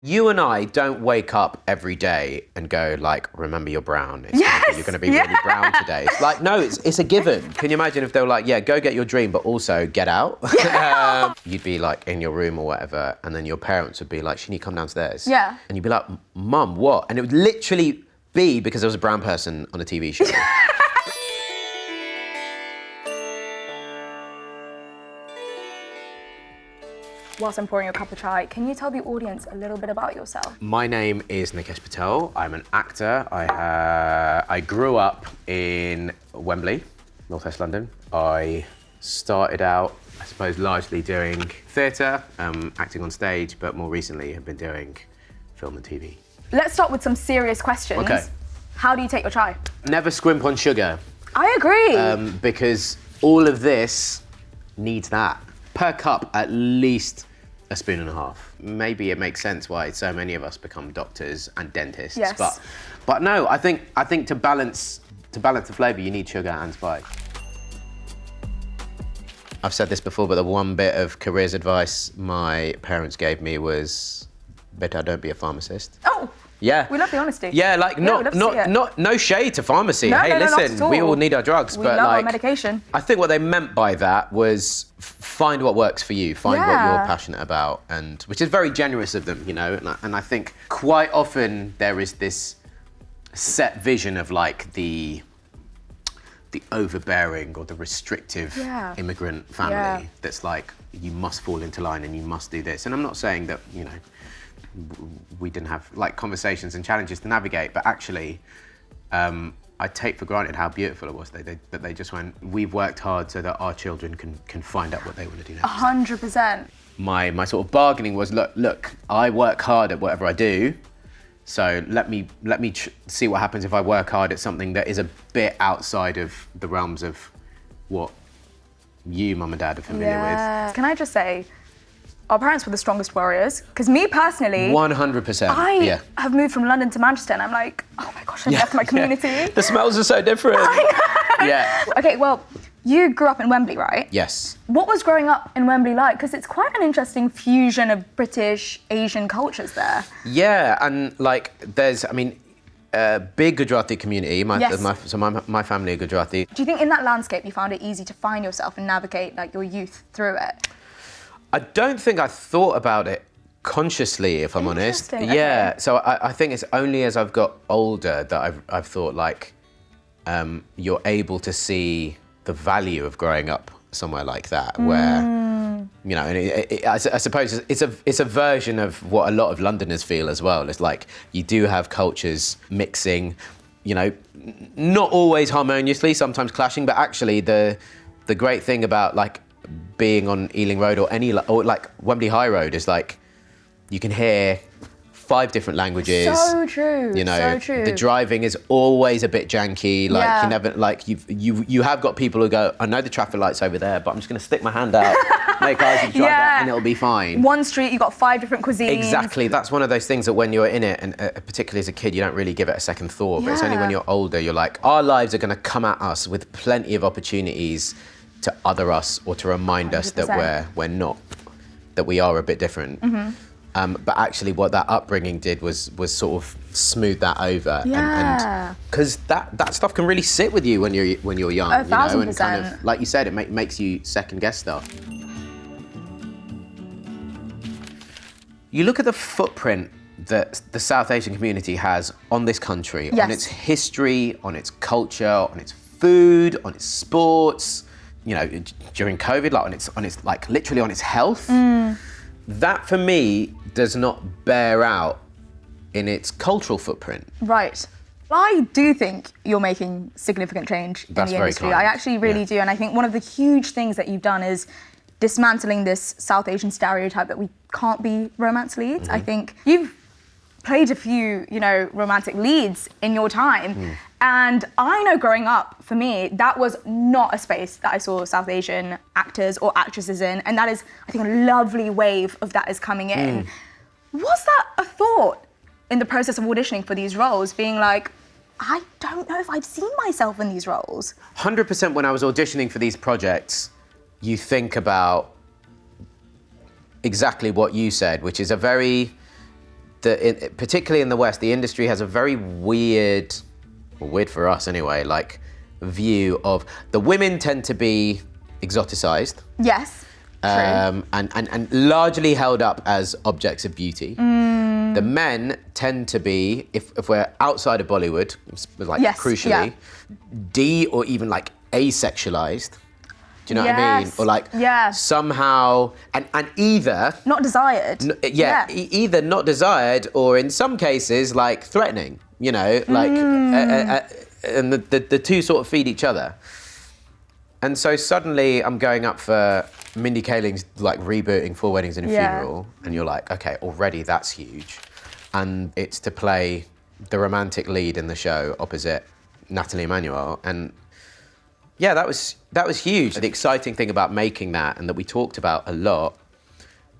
You and I don't wake up every day and go like, remember you're brown. You're going to be really brown today. It's like, no, it's a given. Can you imagine if they were like, yeah, go get your dream, but also get out? You'd be like in your room or whatever, and then your parents would be like, Shini, come downstairs. Yeah. And you'd be like, Mum, what? And it would literally be because there was a brown person on a TV show. Whilst I'm pouring your cup of chai, can you tell the audience a little bit about yourself? My name is Nikesh Patel. I'm an actor. I grew up in Wembley, North West London. I started out, I suppose, largely doing theatre, acting on stage, but more recently have been doing film and TV. Let's start with some serious questions. Okay. How do you take your chai? Never scrimp on sugar. I agree. Because all of this needs that. Per cup, at least a spoon and a half. Maybe it makes sense why so many of us become doctors and dentists. Yes. But no, I think to balance the flavour, you need sugar and spice. I've said this before, but the one bit of careers advice my parents gave me was, better don't be a pharmacist. Oh. Yeah. We love the honesty. Yeah, like no shade to pharmacy. No, hey, no, listen, not at all. we all need our drugs, We but love like our medication. I think what they meant by that was find what works for you, find what you're passionate about, and which is very generous of them, you know. And I think quite often there is this set vision of like the overbearing or the restrictive immigrant family that's like, you must fall into line and you must do this. And I'm not saying that, you know, we didn't have like conversations and challenges to navigate, but actually I take for granted how beautiful it was that they just went, we've worked hard so that our children can find out what they want to do next. 100%. My sort of bargaining was, look, I work hard at whatever I do, so let me see what happens if I work hard at something that is a bit outside of the realms of what you, Mum and Dad, are familiar with. Can I just say, our parents were the strongest warriors, because me personally, 100%. I have moved from London to Manchester, and I'm like, oh my gosh, I left my community. The smells are so different. I know. Yeah. Okay, well, you grew up in Wembley, right? Yes. What was growing up in Wembley like? Because it's quite an interesting fusion of British, Asian cultures there. Yeah, and like there's, I mean, a big Gujarati community. My family are Gujarati. Do you think in that landscape you found it easy to find yourself and navigate like your youth through it? I don't think I thought about it consciously, if I'm honest. Okay. Yeah, so I think it's only as I've got older that I've thought like, you're able to see the value of growing up somewhere like that, where, you know, and I suppose it's a version of what a lot of Londoners feel as well. It's like you do have cultures mixing, you know, not always harmoniously, sometimes clashing, but actually the great thing about like being on Ealing Road or like Wembley High Road is like you can hear 5 different languages. So true. You know, so true. The driving is always a bit janky. Like you never like you have got people who go, I know the traffic light's over there, but I'm just going to stick my hand out, make eyes and drive that, and it'll be fine. One street, you got 5 different cuisines. Exactly. That's one of those things that when you're in it, and particularly as a kid, you don't really give it a second thought. But it's only when you're older, you're like, our lives are going to come at us with plenty of opportunities to other us or to remind 100%. Us that we're not, that we are a bit different. But actually what that upbringing did was sort of smooth that over. And because that stuff can really sit with you when you're young. 1,000%. You know, and kind of, like you said, it makes you second guess stuff. You look at the footprint that the South Asian community has on this country, on its history, on its culture, on its food, on its sports, you know, during COVID, like on its like literally on its health. That for me does not bear out in its cultural footprint. Right. I do think you're making significant change in the industry. I actually really do. And I think one of the huge things that you've done is dismantling this South Asian stereotype that we can't be romance leads. I think you've played a few, you know, romantic leads in your time. And I know growing up, for me, that was not a space that I saw South Asian actors or actresses in. And that is, I think, a lovely wave of that is coming in. Was that a thought in the process of auditioning for these roles, being like, I don't know if I've seen myself in these roles? 100% when I was auditioning for these projects, you think about exactly what you said, which is a very particularly in the West, the industry has a very weird for us anyway, like view of the women tend to be exoticized. Yes. True. And largely held up as objects of beauty. The men tend to be, if we're outside of Bollywood, like crucially, or even like asexualized. Do you know what I mean? Or like somehow, and either... Not desired. Either not desired or in some cases like threatening, you know, like, and the two sort of feed each other. And so suddenly I'm going up for Mindy Kaling's like rebooting Four Weddings and a Funeral, and you're like, okay, already that's huge. And it's to play the romantic lead in the show opposite Natalie Emmanuel. And yeah, that was huge. The exciting thing about making that, and that we talked about a lot,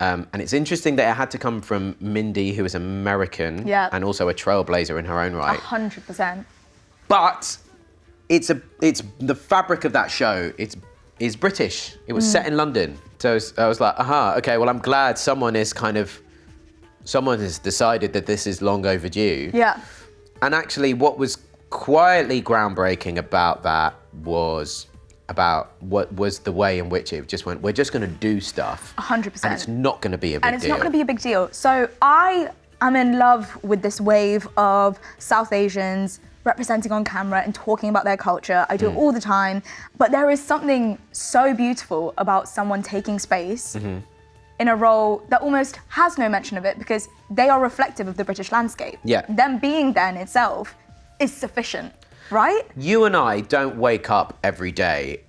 and it's interesting that it had to come from Mindy, who is American, and also a trailblazer in her own right. 100%. But it's the fabric of that show. Is British. It was set in London, so I was like, okay. Well, I'm glad someone has decided that this is long overdue. Yeah. And actually, what was quietly groundbreaking about that was about what was the way in which it just went, we're just going to do stuff. 100%. And it's not going to be a big deal. And it's not going to be a big deal. So I am in love with this wave of South Asians representing on camera and talking about their culture. I do it all the time. But there is something so beautiful about someone taking space in a role that almost has no mention of it, because they are reflective of the British landscape. Yeah. Them being there in itself is sufficient, right? You and I don't wake up every day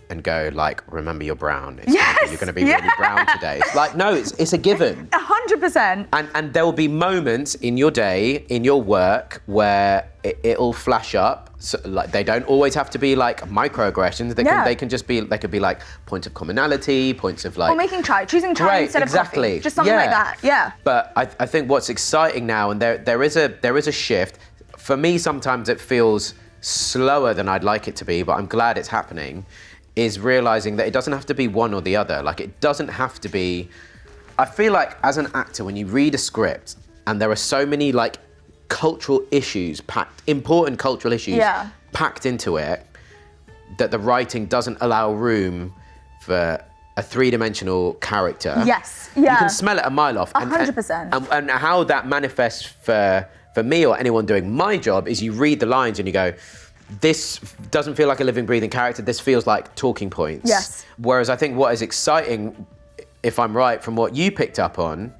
and go like, remember you're brown. You're going to be really brown today. It's like, no, it's a given. 100%. And there will be moments in your day, in your work, where it'll flash up. So, like, they don't always have to be like microaggressions. They can just be, they could be like points of commonality, points of like... Or choosing chai instead of coffee. Just something like that, yeah. But I think what's exciting now, and there is a shift. For me, sometimes it feels slower than I'd like it to be, but I'm glad it's happening, is realizing that it doesn't have to be one or the other. Like, it doesn't have to be... I feel like as an actor, when you read a script and there are so many like cultural issues important cultural issues packed into it, that the writing doesn't allow room for a three-dimensional character. Yes, You can smell it a mile off. 100%. And how that manifests for me or anyone doing my job is you read the lines and you go, this doesn't feel like a living, breathing character. This feels like talking points. Yes. Whereas I think what is exciting, if I'm right, from what you picked up on,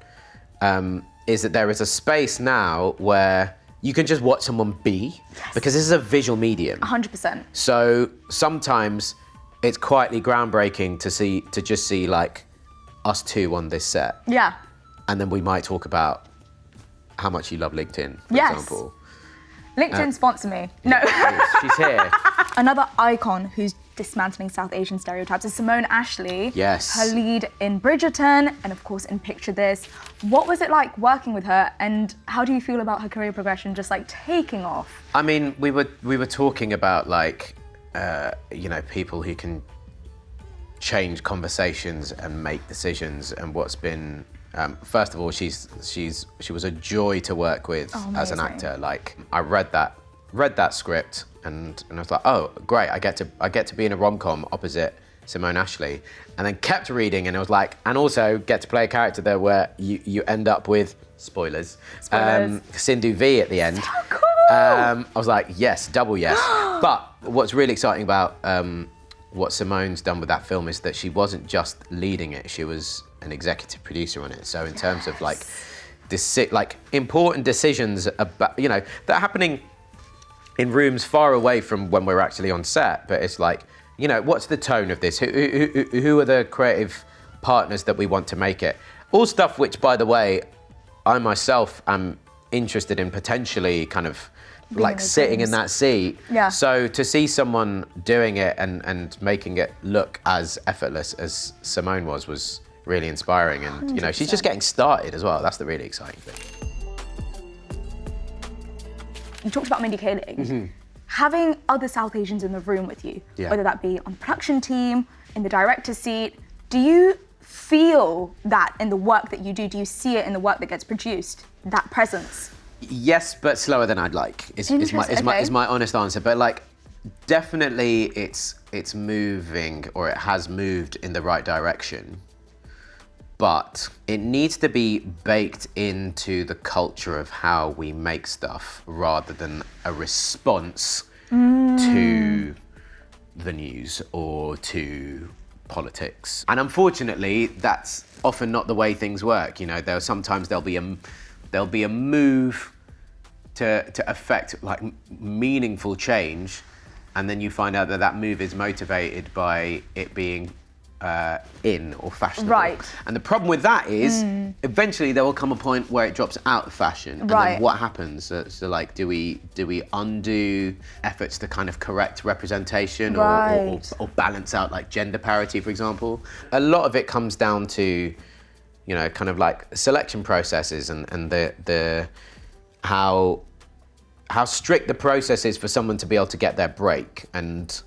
is that there is a space now where you can just watch someone be, because this is a visual medium. 100%. So sometimes it's quietly groundbreaking to just see like us two on this set. Yeah. And then we might talk about how much you love LinkedIn, for example. LinkedIn sponsor me. No. She's here. Another icon who's dismantling South Asian stereotypes is Simone Ashley. Yes. Her lead in Bridgerton, and of course in Picture This. What was it like working with her, and how do you feel about her career progression just like taking off? I mean, we were talking about like, people who can change conversations and make decisions, and what's been, first of all, she was a joy to work with as an actor. Like, I read that script and I was like, oh great, I get to be in a rom-com opposite Simone Ashley, and then kept reading and it was like, and also get to play a character there where you end up with spoilers. Sindhu V at the end. So cool. I was like, yes, double yes. But what's really exciting about what Simone's done with that film is that she wasn't just leading it, she was an executive producer on it. So in terms of like important decisions about, that are happening in rooms far away from when we're actually on set, but it's like, what's the tone of this? Who are the creative partners that we want to make it? All stuff which, by the way, I myself am interested in potentially kind of like sitting in that seat. Yeah. So to see someone doing it and making it look as effortless as Simone was really inspiring. And 100%. She's just getting started as well. That's the really exciting thing. You talked about Mindy Kaling. Having other South Asians in the room with you, whether that be on the production team, in the director's seat, do you feel that in the work that you do? Do you see it in the work that gets produced? that presence? Yes, but slower than I'd like. Is my honest answer. But like, definitely, it's moving, or it has moved in the right direction. But it needs to be baked into the culture of how we make stuff, rather than a response to the news or to politics. And unfortunately, that's often not the way things work. You know, there'll be a move to affect like meaningful change, and then you find out that move is motivated by it being in or fashionable. Right. And the problem with that is eventually there will come a point where it drops out of fashion. And then what happens? So like, do we undo efforts to kind of correct representation or balance out like gender parity, for example? A lot of it comes down to, you know, kind of like selection processes and the how strict the process is for someone to be able to get their break. And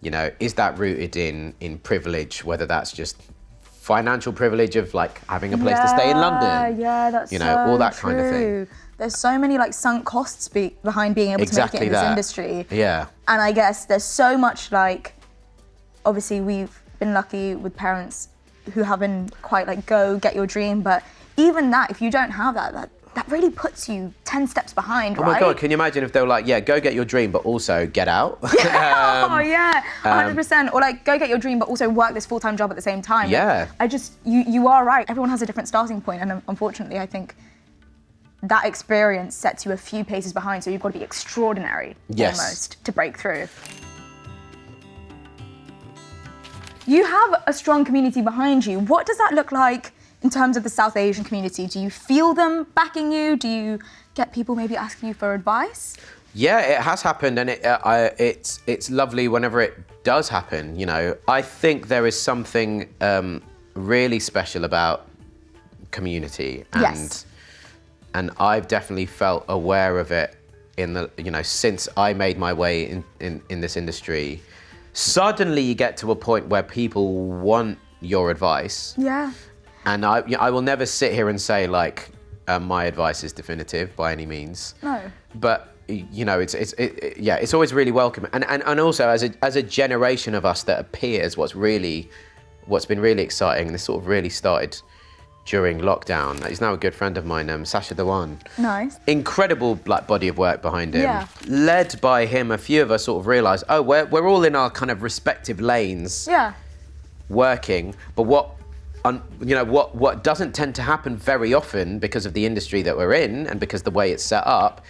you know, is that rooted in privilege, whether that's just financial privilege of like having a place to stay in London? Yeah, that's all that true. kind of thing. There's so many like sunk costs behind being able to make it in this industry. Yeah. And I guess there's so much like, obviously we've been lucky with parents who haven't quite like go get your dream, but even that, if you don't have that really puts you 10 steps behind, right? Oh my God, can you imagine if they were like, yeah, go get your dream, but also get out? Oh yeah, 100%. Or like, go get your dream, but also work this full-time job at the same time. Yeah. You are right. Everyone has a different starting point, and unfortunately, I think that experience sets you a few paces behind, so you've got to be extraordinary, almost, to break through. You have a strong community behind you. What does that look like in terms of the South Asian community? Do you feel them backing you? Do you get people maybe asking you for advice? Yeah, it has happened, and it's lovely whenever it does happen. You know, I think there is something really special about community, and I've definitely felt aware of it since I made my way in this industry. Suddenly, you get to a point where people want your advice. Yeah. And I will never sit here and say like my advice is definitive by any means. No. But you know, it's always really welcome. And also as a generation of us that are peers, what's been really exciting, and this sort of really started during lockdown. He's now a good friend of mine, Sasha Dewan. Nice. Incredible like body of work behind him. Yeah. Led by him, a few of us sort of realised, oh, we're all in our kind of respective lanes. Yeah. Working, but what doesn't tend to happen very often because of the industry that we're in and because the way it's set up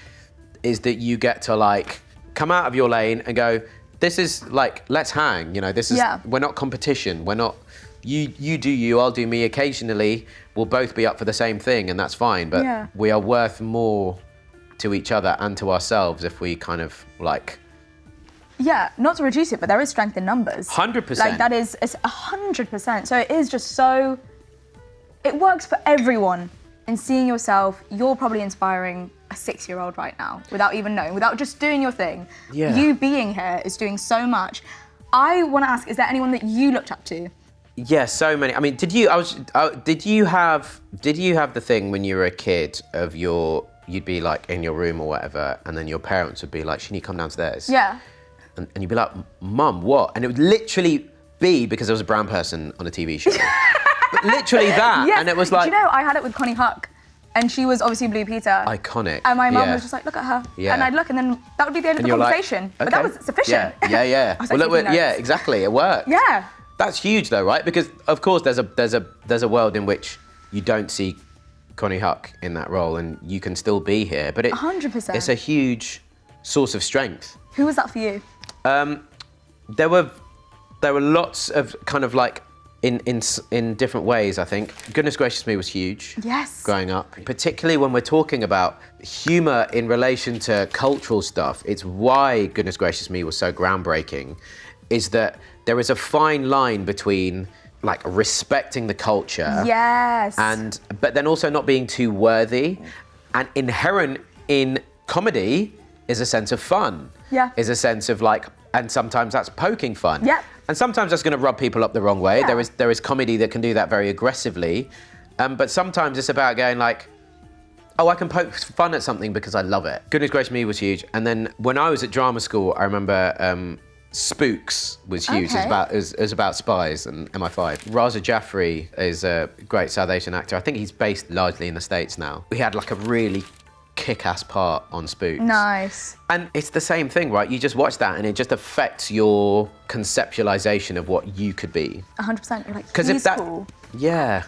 is that you get to like come out of your lane and go, this is like, let's hang, you know, this is, we're not competition. We're not, you do you, I'll do me. Occasionally we'll both be up for the same thing and that's fine, but we are worth more to each other and to ourselves if we kind of like. Yeah, not to reduce it, but there is strength in numbers. 100%. Like that is, it's 100%. So it is just so, it works for everyone. In seeing yourself, you're probably inspiring a 6-year-old right now without even knowing, without just doing your thing. Yeah. You being here is doing so much. I want to ask, is there anyone that you looked up to? Yeah, so many. I mean, did you have the thing when you were a kid of you'd be like in your room or whatever, and then your parents would be like, Shini, come downstairs. Yeah. And you'd be like, Mum, what? And it would literally be because there was a brown person on a TV show. But literally that. Yes. And it was like... Do you know, I had it with Connie Huck. And she was obviously Blue Peter. Iconic. And my mum was just like, look at her. Yeah. And I'd look, and then that would be the end of the conversation. Like, But that was sufficient. Yeah. I was like, yeah, exactly. It worked. Yeah. That's huge though, right? Because of course there's a world in which you don't see Connie Huck in that role and you can still be here. But 100%. It's a huge source of strength. Who was that for you? There were lots of kind of like in different ways, I think. Goodness Gracious Me was huge. Yes. Growing up, particularly when we're talking about humour in relation to cultural stuff. It's why Goodness Gracious Me was so groundbreaking, is that there is a fine line between like respecting the culture. Yes. But then also not being too worthy. And inherent in comedy is a sense of fun. Yeah. Is a sense of like, and sometimes that's poking fun. Yeah. And sometimes that's going to rub people up the wrong way. Yeah. There is comedy that can do that very aggressively. But sometimes it's about going like, oh, I can poke fun at something because I love it. Goodness Gracious Me was huge. And then when I was at drama school, I remember Spooks was huge. Okay. It was about spies and MI5. Raza Jaffrey is a great South Asian actor. I think he's based largely in the States now. He had like a really kick-ass part on Spooks. Nice. And it's the same thing, right? You just watch that and it just affects your conceptualization of what you could be. 100%. You're like, he's cool. Yeah.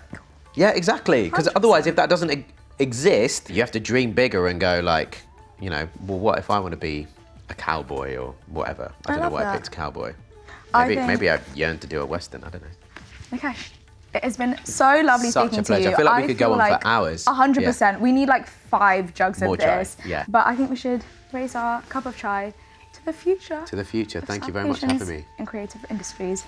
Yeah, exactly. Because otherwise, if that doesn't exist, you have to dream bigger and go like, you know, well, what if I want to be a cowboy or whatever? I don't know why I picked cowboy. Maybe I yearn to do a Western, I don't know. Nikesh, it has been so lovely speaking to you. I feel like we could go on for hours. 100%. Yeah. We need like 5 jugs more of this. Chai, yeah. But I think we should raise our cup of chai to the future. To the future. Thank you very much for having me. In creative industries.